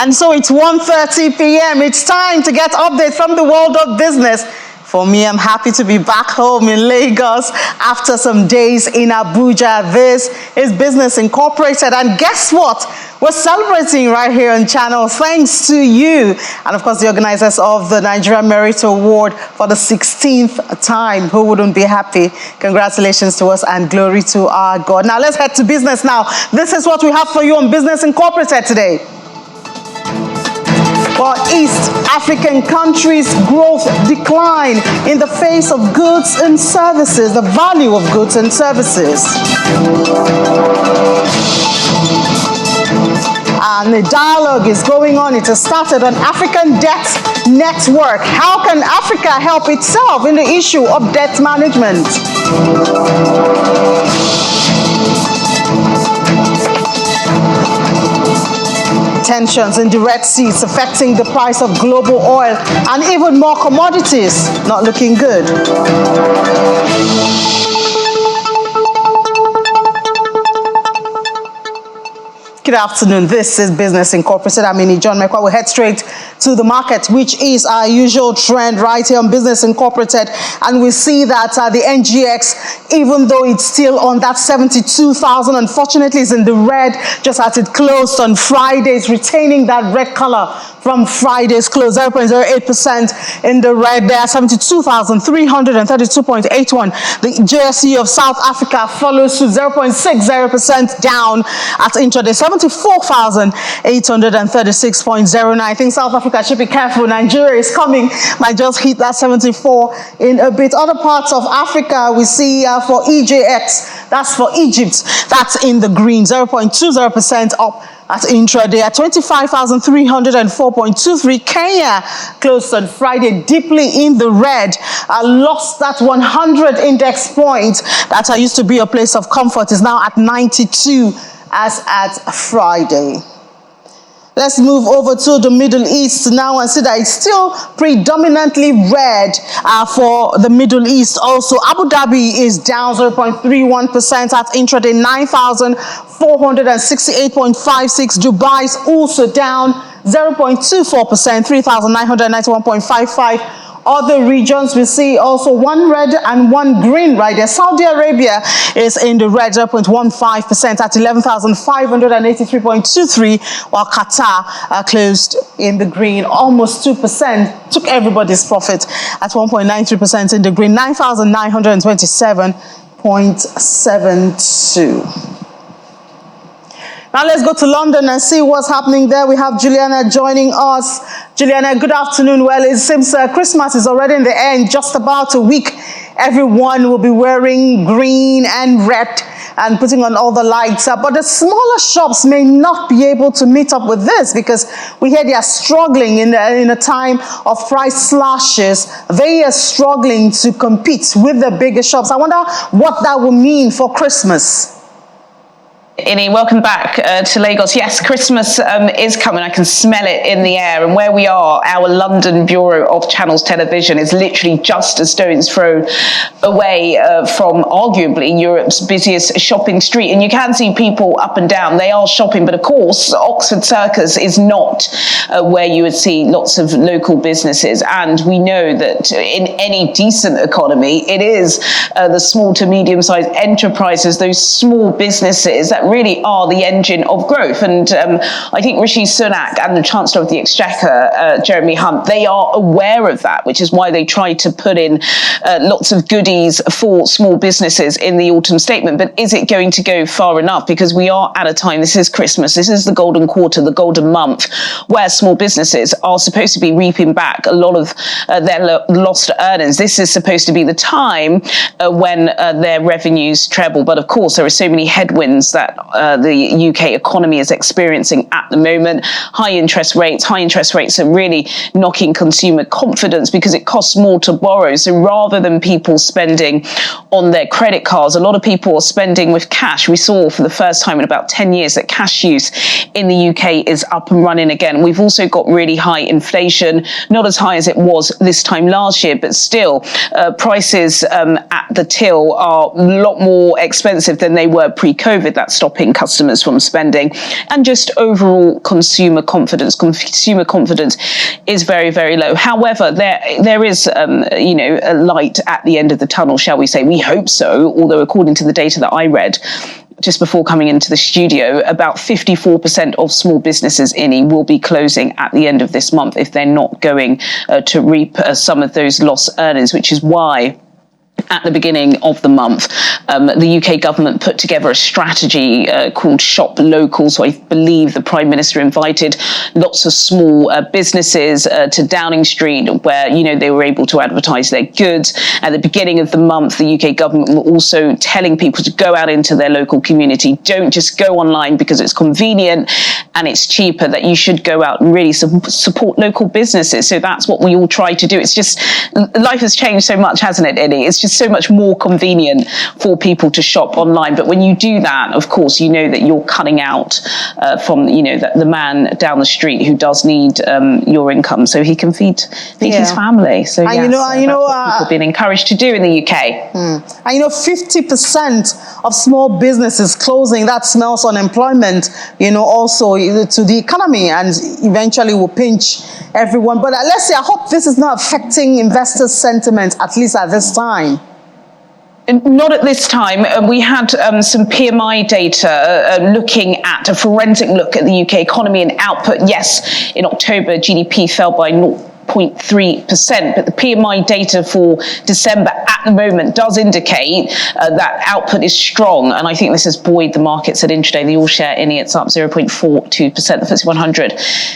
And so it's 1:30 p.m. It's time to get updates from the world of business. For me, I'm happy to be back home in Lagos after some days in Abuja. This is Business Incorporated. And guess what? We're celebrating right here on channel thanks to you. And of course, the organizers of the Nigerian Merit Award for the 16th time. Who wouldn't be happy? Congratulations to us and glory to our God. Now, let's head to business now. This is what we have for you on Business Incorporated today. For East African countries, growth decline in the face of goods and services, the value of goods and services. And the dialogue is going on. It has started on African Debt Network. How can Africa help itself in the issue of debt management? Tensions in the Red Sea is affecting the price of global oil and even more commodities. Not looking good. Good afternoon. This is Business Incorporated. I'm Ini John Mekwa. We'll head straight to the market, which is our usual trend right here on Business Incorporated. And we see that the NGX, even though it's still on that 72,000, unfortunately is in the red just as it closed on Friday. It's retaining that red color from Friday's close, 0.08% in the red there, 72,332.81. The JSE of South Africa follows to 0.60% down at intraday, 74,836.09. I think South Africa should be careful. Nigeria is coming, might just hit that 74 in a bit. Other parts of Africa, we see for EJX, that's for Egypt, that's in the green, 0.20% up at intraday at 25,304.23. Kenya closed on Friday deeply in the red. Lost that 100 index point that used to be a place of comfort, is now at 92 as at Friday. Let's move over to the Middle East now and see that it's still predominantly red for the Middle East. Also, Abu Dhabi is down 0.31% at intraday, 9,468.56. Dubai is also down 0.24%, 3,991.55. Other regions, we see also one red and one green right there. Saudi Arabia is in the red, 0.15% at 11,583.23, while Qatar closed in the green, almost 2%. Took everybody's profit at 1.93% in the green, 9,927.72. Now let's go to London and see what's happening there. We have Juliana joining us. Juliana, good afternoon. Well, it seems Christmas is already in the end, just about a week. Everyone will be wearing green and red and putting on all the lights. But the smaller shops may not be able to meet up with this because we hear they are struggling in a time of price slashes. They are struggling to compete with the bigger shops. I wonder what that will mean for Christmas. Ini, welcome back to Lagos. Yes, Christmas is coming. I can smell it in the air. And where we are, our London Bureau of Channels Television is literally just a stone's throw away from arguably Europe's busiest shopping street. And you can see people up and down. They are shopping. But of course, Oxford Circus is not where you would see lots of local businesses. And we know that in any decent economy, it is the small to medium-sized enterprises, those small businesses that really are the engine of growth. And I think Rishi Sunak and the Chancellor of the Exchequer, Jeremy Hunt, they are aware of that, which is why they tried to put in lots of goodies for small businesses in the autumn statement. But is it going to go far enough? Because we are at a time, this is Christmas, this is the golden quarter, the golden month, where small businesses are supposed to be reaping back a lot of their lost earnings. This is supposed to be the time when their revenues treble. But of course, there are so many headwinds that the UK economy is experiencing at the moment. High interest rates are really knocking consumer confidence because it costs more to borrow. So rather than people spending on their credit cards, a lot of people are spending with cash. We saw for the first time in about 10 years that cash use in the UK is up and running again. We've also got really high inflation, not as high as it was this time last year, but still prices at the till are a lot more expensive than they were pre-COVID. That stopping customers from spending, and just overall consumer confidence. Consumer confidence is very, very low. However, there is, a light at the end of the tunnel, shall we say? We hope so, although according to the data that I read just before coming into the studio, about 54% of small businesses will be closing at the end of this month if they're not going to reap some of those lost earnings, which is why at the beginning of the month, the UK government put together a strategy called Shop Local. So I believe the Prime Minister invited lots of small businesses to Downing Street, where they were able to advertise their goods. At the beginning of the month, the UK government were also telling people to go out into their local community. Don't just go online because it's convenient and it's cheaper, that you should go out and really support local businesses. So that's what we all try to do. It's just, life has changed so much, hasn't it, Eddie? It's just so much more convenient for people to shop online. But when you do that, of course, that you're cutting out from the man down the street who does need your income so he can feed his family. So yes, that's what people are being encouraged to do in the UK. And 50% of small businesses closing, that smells unemployment, also to the economy, and eventually will pinch everyone. But let's say, I hope this is not affecting investors' sentiment, at least at this time. Not at this time. We had some PMI data looking at a forensic look at the UK economy and output. Yes, in October, GDP fell by 0.3%, but the PMI data for December at the moment does indicate that output is strong, and I think this has buoyed the markets at intraday. The all-share INI, it's up 0.42%. The FTSE 100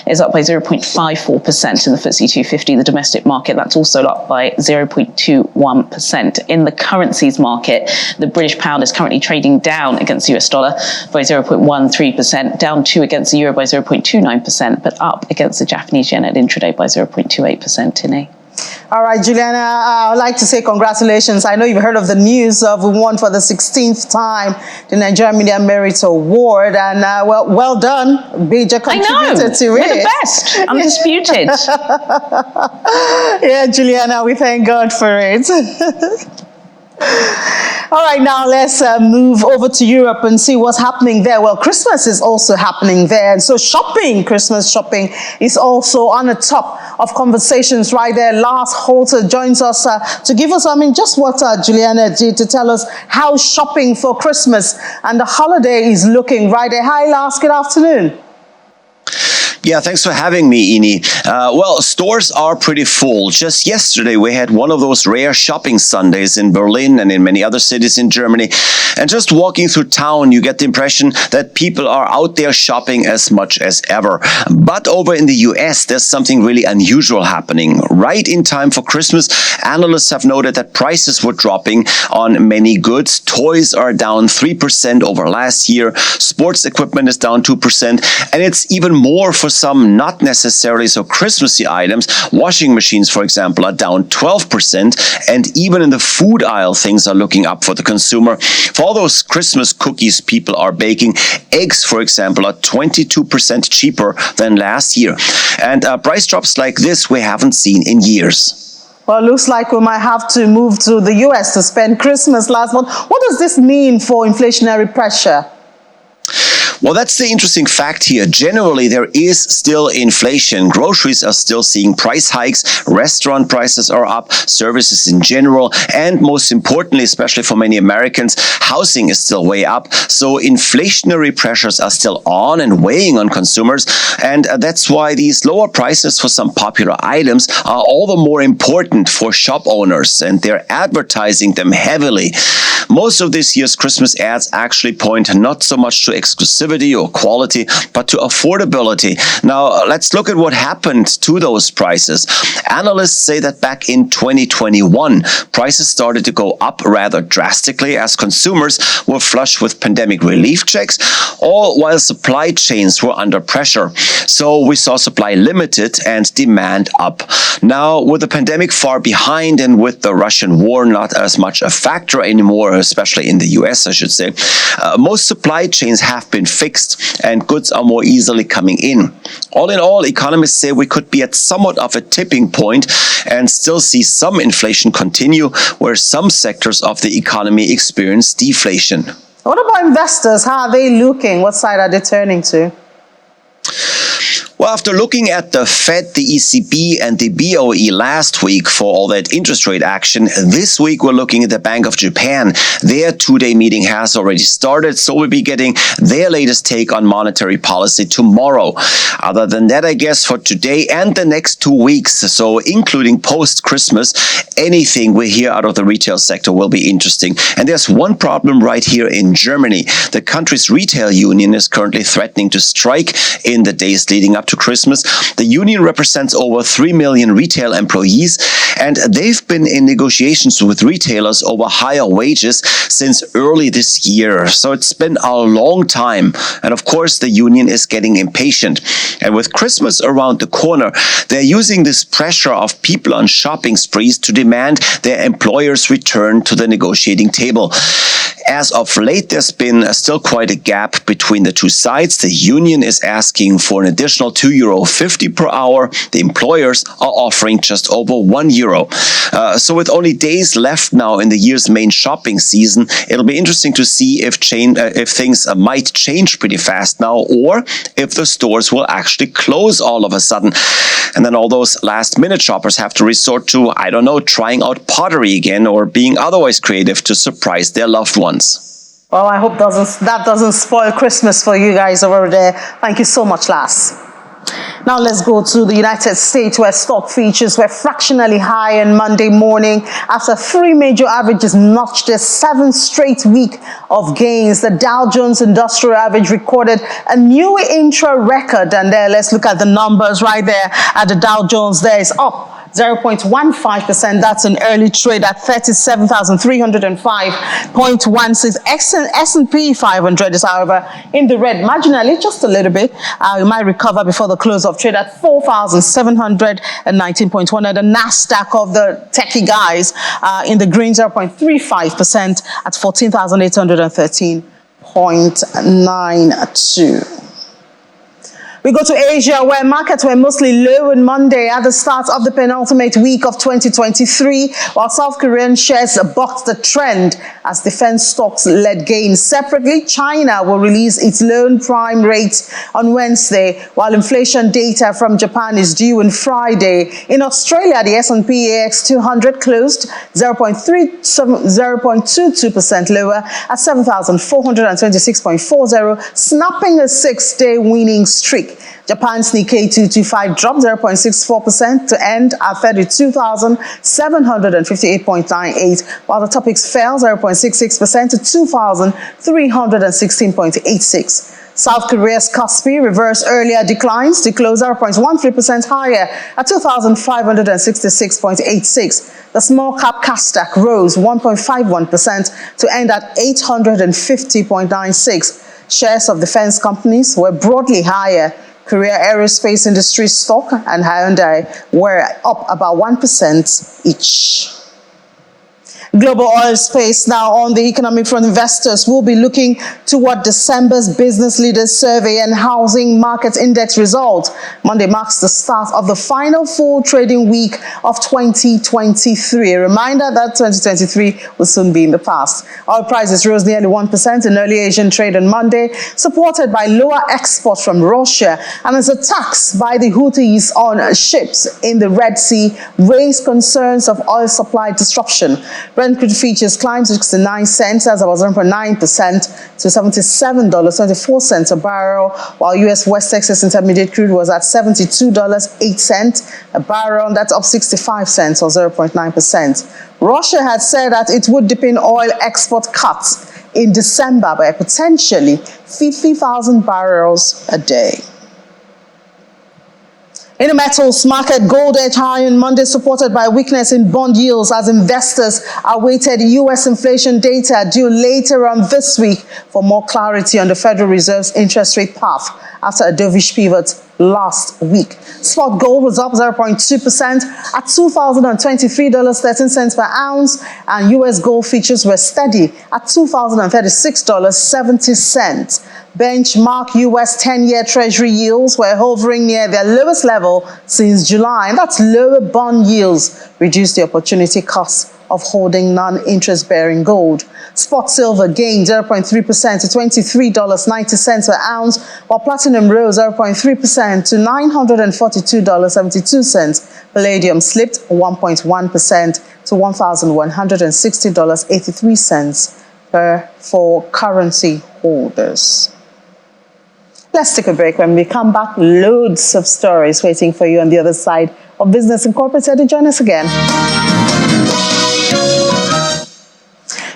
is up by 0.54%, and the FTSE 250, the domestic market, that's also up by 0.21%. In the currencies market, the British pound is currently trading down against the US dollar by 0.13%, down 2 against the euro by 0.29%, but up against the Japanese yen at intraday by 0.28%, Tinny. All right, Juliana, I would like to say congratulations. I know you've heard of the news of we won for the 16th time the Nigerian Media Merit Award, and well done. Major contributor to it. We're the best, undisputed. Yeah, Juliana, we thank God for it. All right, now let's move over to Europe and see what's happening there. Well, Christmas is also happening there. And so Christmas shopping is also on the top of conversations right there. Lars Holter joins us to give us, just what Juliana did, to tell us how shopping for Christmas and the holiday is looking right there. Hi, Lars. Good afternoon. Yeah, thanks for having me, Ini. Well, stores are pretty full. Just yesterday, we had one of those rare shopping Sundays in Berlin and in many other cities in Germany. And just walking through town, you get the impression that people are out there shopping as much as ever. But over in the US, there's something really unusual happening. Right in time for Christmas, analysts have noted that prices were dropping on many goods. Toys are down 3% over last year. Sports equipment is down 2%. And it's even more for some not necessarily so Christmassy items. Washing machines, for example, are down 12%. And even in the food aisle, things are looking up for the consumer. For all those Christmas cookies people are baking, eggs, for example, are 22% cheaper than last year. And price drops like this we haven't seen in years. Well, it looks like we might have to move to the US to spend Christmas last month. What does this mean for inflationary pressure? Well, that's the interesting fact here. Generally, there is still inflation. Groceries are still seeing price hikes. Restaurant prices are up, services in general, and most importantly, especially for many Americans, housing is still way up. So inflationary pressures are still on and weighing on consumers. And that's why these lower prices for some popular items are all the more important for shop owners, and they're advertising them heavily. Most of this year's Christmas ads actually point not so much to exclusivity or quality, but to affordability. Now, let's look at what happened to those prices. Analysts say that back in 2021, prices started to go up rather drastically as consumers were flush with pandemic relief checks, all while supply chains were under pressure. So we saw supply limited and demand up. Now, with the pandemic far behind and with the Russian war not as much a factor anymore, especially in the US, I should say, most supply chains have been fixed and goods are more easily coming in. All in all, economists say we could be at somewhat of a tipping point and still see some inflation continue, where some sectors of the economy experience deflation. What about investors? How are they looking? What side are they turning to? Well, after looking at the Fed, the ECB, and the BOE last week for all that interest rate action, this week we're looking at the Bank of Japan. Their two-day meeting has already started, so we'll be getting their latest take on monetary policy tomorrow. Other than that, I guess for today and the next 2 weeks, so including post-Christmas, anything we hear out of the retail sector will be interesting. And there's one problem right here in Germany. The country's retail union is currently threatening to strike in the days leading up to Christmas. The union represents over 3 million retail employees, and they've been in negotiations with retailers over higher wages since early this year. So it's been a long time. And of course, the union is getting impatient. And with Christmas around the corner, they're using this pressure of people on shopping sprees to demand their employers return to the negotiating table. As of late, there's been still quite a gap between the two sides. The union is asking for an additional €2.50 per hour. The employers are offering just over €1. So with only days left now in the year's main shopping season, it'll be interesting to see if things might change pretty fast now, or if the stores will actually close all of a sudden. And then all those last-minute shoppers have to resort to, I don't know, trying out pottery again or being otherwise creative to surprise their loved ones. Well, I hope that doesn't spoil Christmas for you guys over there. Thank you so much, Lars. Now let's go to the United States, where stock futures were fractionally high on Monday morning after three major averages notched their seventh straight week of gains. The Dow Jones Industrial Average recorded a new intra record, and there, let's look at the numbers right there at the Dow Jones. There is up 0.15%. That's an early trade at 37,305.16. S&P 500 is, however, in the red marginally, just a little bit. It might recover before the close of trade at 4,719.1. And the NASDAQ of the techie guys in the green, 0.35% at 14,813.92. We go to Asia, where markets were mostly low on Monday at the start of the penultimate week of 2023, while South Korean shares bucked the trend as defense stocks led gains. Separately, China will release its loan prime rate on Wednesday, while inflation data from Japan is due on Friday. In Australia, the S&P AX 200 closed 0.22% lower at 7,426.40, snapping a six-day winning streak. Japan's Nikkei 225 dropped 0.64% to end at 32,758.98, while the Topix fell 0.66% to 2,316.86. South Korea's Kospi reversed earlier declines to close 0.13% higher at 2,566.86. The small cap Kosdaq rose 1.51% to end at 850.96. Shares of defense companies were broadly higher. Korea Aerospace Industries stock and Hyundai were up about 1% each. Global oil space now on the economic front. Investors will be looking toward December's Business Leaders Survey and Housing Market Index results. Monday marks the start of the final full trading week of 2023. A reminder that 2023 will soon be in the past. Oil prices rose nearly 1% in early Asian trade on Monday, supported by lower exports from Russia, and as attacks by the Houthis on ships in the Red Sea raised concerns of oil supply disruption. Brent crude futures climbed 69 cents, as about 0.9% to $77.24 a barrel, while U.S. West Texas Intermediate crude was at $72.08 a barrel. That's up 65 cents or 0.9%. Russia had said that it would deepen oil export cuts in December by potentially 50,000 barrels a day. In the metals market, gold edged high on Monday, supported by weakness in bond yields as investors awaited U.S. inflation data due later on this week for more clarity on the Federal Reserve's interest rate path after a dovish pivot last week. Spot gold was up 0.2% at $2,023.13 per ounce, and U.S. gold futures were steady at $2,036.70. Benchmark U.S. 10-year Treasury yields were hovering near their lowest level since July, and that's lower bond yields reduced the opportunity cost of holding non-interest-bearing gold. Spot silver gained 0.3% to $23.90 per ounce, while platinum rose 0.3% to $942.72. Palladium slipped 1.1% to $1,160.83 for currency holders. Let's take a break. When we come back, loads of stories waiting for you on the other side of Business Incorporated. Join us again.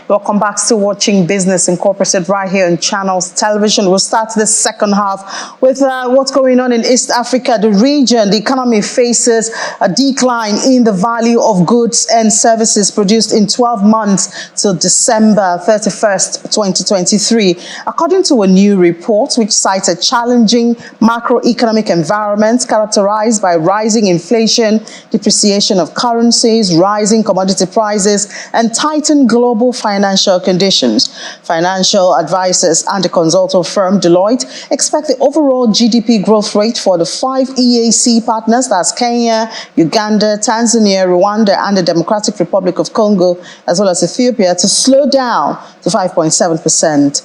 Welcome back to watching Business Incorporated right here on Channels Television. We'll start this second half with what's going on in East Africa, the region. The economy faces a decline in the value of goods and services produced in 12 months till December 31st, 2023. According to a new report, which cites a challenging macroeconomic environment characterized by rising inflation, depreciation of currencies, rising commodity prices, and tightened global financial conditions. Financial advisors and the consulting firm Deloitte expect the overall GDP growth rate for the 5 EAC partners, that's Kenya, Uganda, Tanzania, Rwanda, and the Democratic Republic of Congo, as well as Ethiopia, to slow down to 5.7%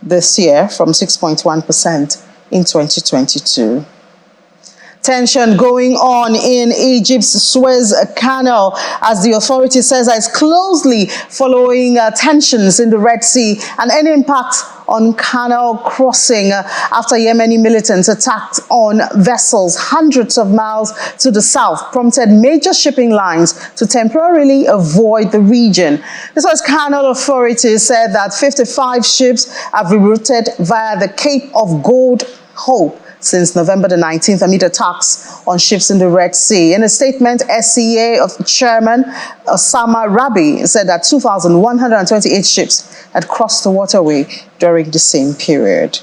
this year from 6.1% in 2022. Tension going on in Egypt's Suez Canal, as the authority says that it's closely following tensions in the Red Sea and any impact on canal crossing after Yemeni militants attacked on vessels hundreds of miles to the south, prompted major shipping lines to temporarily avoid the region. The Suez Canal Authority said that 55 ships have rerouted via the Cape of Good Hope since November the 19th amid attacks on ships in the Red Sea. In a statement, SCA of Chairman Osama Rabi said that 2,128 ships had crossed the waterway during the same period.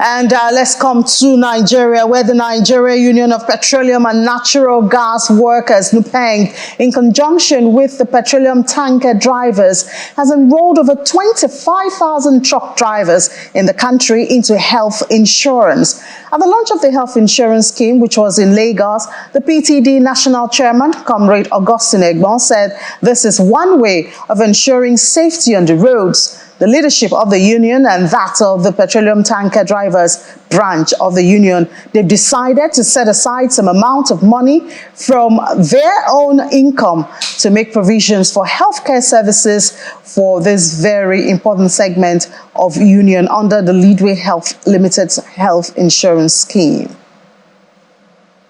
And let's come to Nigeria, where the Nigeria Union of Petroleum and Natural Gas Workers, NUPENG, in conjunction with the petroleum tanker drivers, has enrolled over 25,000 truck drivers in the country into health insurance. At the launch of the health insurance scheme, which was in Lagos, the PTD National Chairman, Comrade Augustine Egbon, said this is one way of ensuring safety on the roads. The leadership of the union and that of the petroleum tanker drivers branch of the union, they've decided to set aside some amount of money from their own income to make provisions for healthcare services for this very important segment of union under the Leadway Health Limited's health insurance scheme.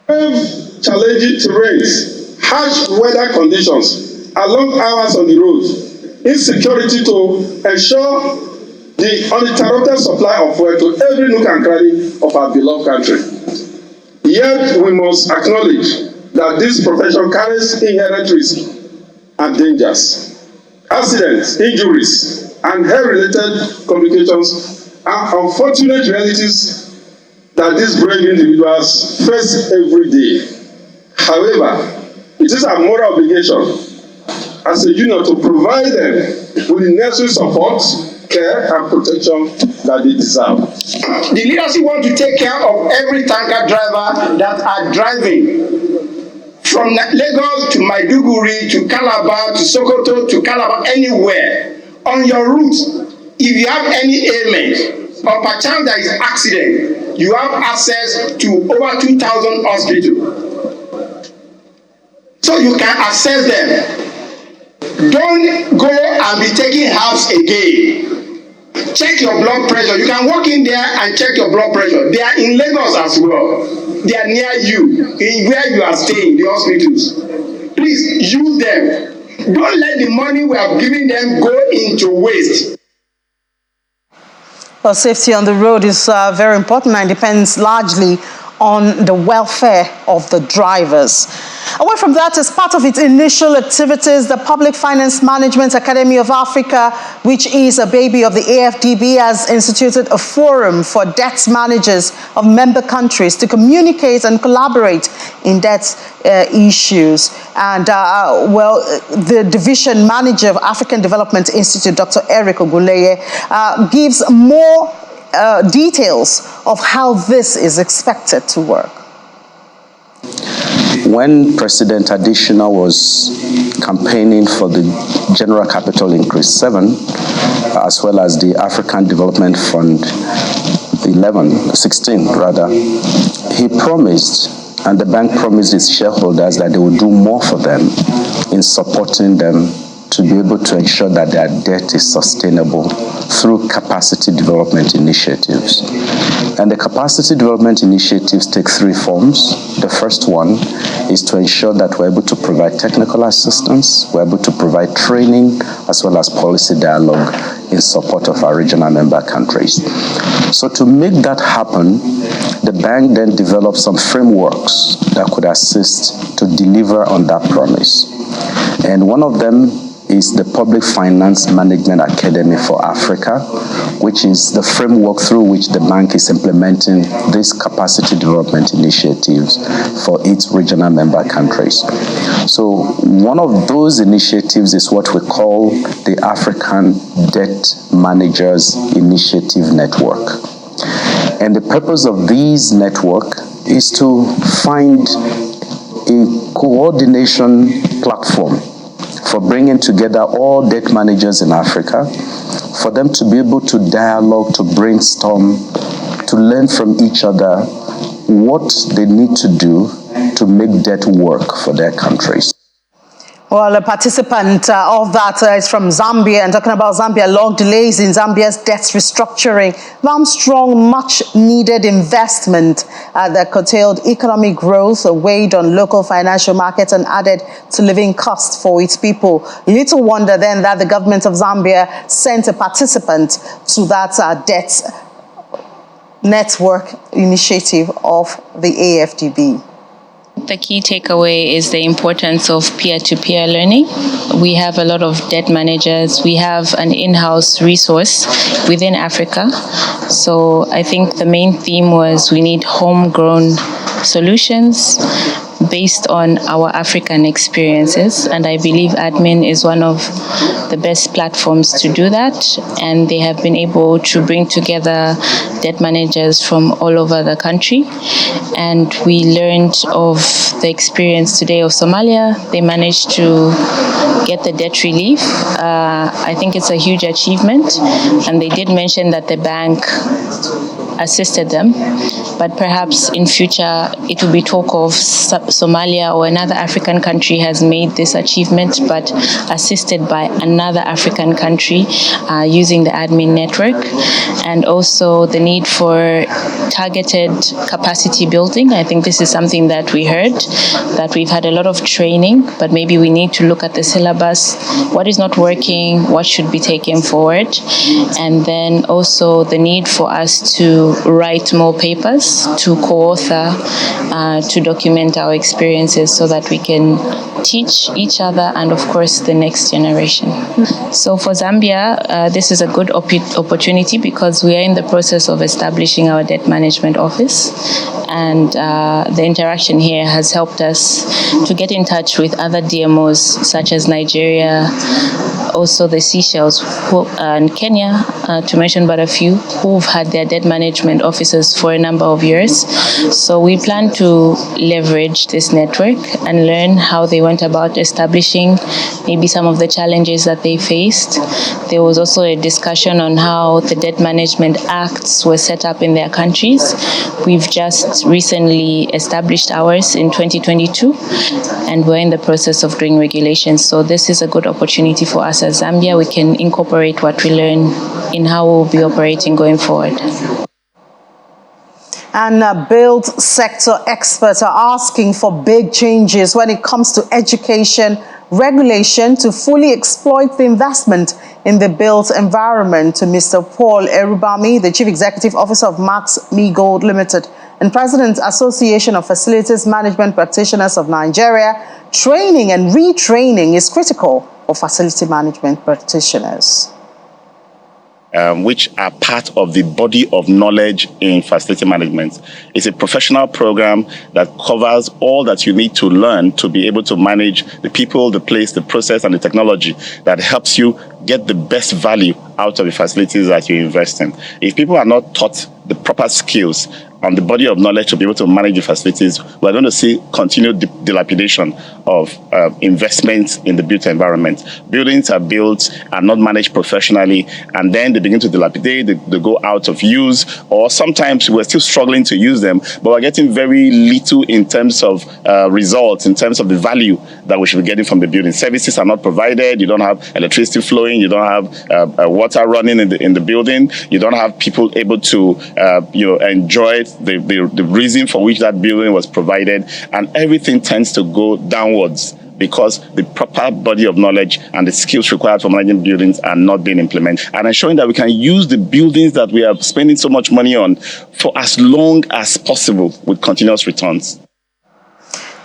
Challenging terrains, harsh weather conditions, and long hours on the road, insecurity to ensure the uninterrupted supply of fuel to every nook and cranny of our beloved country. Yet we must acknowledge that this profession carries inherent risks and dangers. Accidents, injuries, and health-related complications are unfortunate realities that these brave individuals face every day. However, it is our moral obligation as a union to provide them with the necessary support, care, and protection that they deserve. The leadership want to take care of every tanker driver that are driving from Lagos to Maiduguri to Calabar to Sokoto to Calabar, anywhere. On your route, if you have any ailment or perchance there is accident, you have access to over 2,000 hospitals. So you can access them. Don't go and be taking herbs again. Check your blood pressure. You can walk in there and check your blood pressure. They are in Lagos as well. They are near you, where you are staying, the hospitals. Please use them. Don't let the money we have given them go into waste. Well, safety on the road is very important and depends largely on the welfare of the drivers. Away from that, as part of its initial activities, the Public Finance Management Academy of Africa, which is a baby of the AFDB, has instituted a forum for debt managers of member countries to communicate and collaborate in debt issues. And, the division manager of African Development Institute, Dr. Eric Ogunleye, gives more details of how this is expected to work. When President Additional was campaigning for the General Capital Increase 7, as well as the African Development Fund 16, rather, he promised, and the bank promised its shareholders that they would do more for them in supporting them to be able to ensure that their debt is sustainable through capacity development initiatives. And the capacity development initiatives take three forms. The first one is to ensure that we're able to provide technical assistance, we're able to provide training, as well as policy dialogue in support of our regional member countries. So to make that happen, the bank then developed some frameworks that could assist to deliver on that promise. And one of them is the Public Finance Management Academy for Africa, which is the framework through which the bank is implementing these capacity development initiatives for its regional member countries. So one of those initiatives is what we call the African Debt Managers Initiative Network. And the purpose of this network is to find a coordination platform for bringing together all debt managers in Africa, for them to be able to dialogue, to brainstorm, to learn from each other what they need to do to make debt work for their countries. Well, a participant of that is from Zambia, and talking about Zambia, long delays in Zambia's debt restructuring, strong, much-needed investment that curtailed economic growth, weighed on local financial markets, and added to living costs for its people. Little wonder then that the government of Zambia sent a participant to that debt network initiative of the AFDB. The key takeaway is the importance of peer-to-peer learning. We have a lot of debt managers. We have an in-house resource within Africa. So I think the main theme was we need homegrown solutions based on our African experiences, and I believe admin is one of the best platforms to do that, and they have been able to bring together debt managers from all over the country, and we learned of the experience today of Somalia. They managed to get the debt relief. I think it's a huge achievement, and they did mention that the bank assisted them, but perhaps in future it will be talk of Somalia or another African country has made this achievement, but assisted by another African country using the admin network. And also the need for targeted capacity building. I think this is something that we heard, that we've had a lot of training, but maybe we need to look at the syllabus, what is not working, what should be taken forward, and then also the need for us to write more papers, to co-author, to document our experiences so that we can teach each other and, of course, the next generation. So for Zambia, this is a good opportunity because we are in the process of establishing our debt management office, and the interaction here has helped us to get in touch with other DMOs such as Nigeria, also the Seychelles and Kenya, to mention but a few, who've had their debt management offices for a number of years. So we plan to leverage this network and learn how they went about establishing maybe some of the challenges that they faced. There was also a discussion on how the debt management acts were set up in their countries. We've just recently established ours in 2022, and we're in the process of doing regulations. So this is a good opportunity for us as Zambia. We can incorporate what we learn in how we'll be operating going forward. And build sector experts are asking for big changes when it comes to education regulation to fully exploit the investment in the built environment. To Mr. Paul Erubami, the Chief Executive Officer of Max Me Gold Limited and President, Association of Facilities Management Practitioners of Nigeria, training and retraining is critical for facility management practitioners. Which are part of the body of knowledge in facility management. It's a professional program that covers all that you need to learn to be able to manage the people, the place, the process, and the technology that helps you get the best value out of the facilities that you invest in. If people are not taught the proper skills on the body of knowledge to be able to manage the facilities, we're going to see continued dilapidation of investments in the built environment. Buildings are built and not managed professionally, and then they begin to dilapidate, they go out of use, or sometimes we're still struggling to use them, but we're getting very little in terms of results, in terms of the value that we should be getting from the building. Services are not provided, you don't have electricity flowing, you don't have water running in the building, you don't have people able to enjoy the reason for which that building was provided, and everything tends to go downwards because the proper body of knowledge and the skills required for managing buildings are not being implemented, and ensuring that we can use the buildings that we are spending so much money on for as long as possible with continuous returns.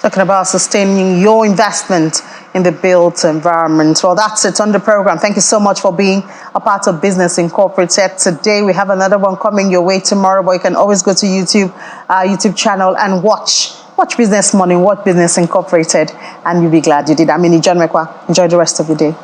Talking about sustaining your investment in the built environment. Well, that's it on the program. Thank you so much for being a part of Business Incorporated today. We have another one coming your way tomorrow, but you can always go to our YouTube channel and watch Business Morning, watch Business Incorporated, and you'll be glad you did. I'm John Mekwa. Enjoy the rest of your day.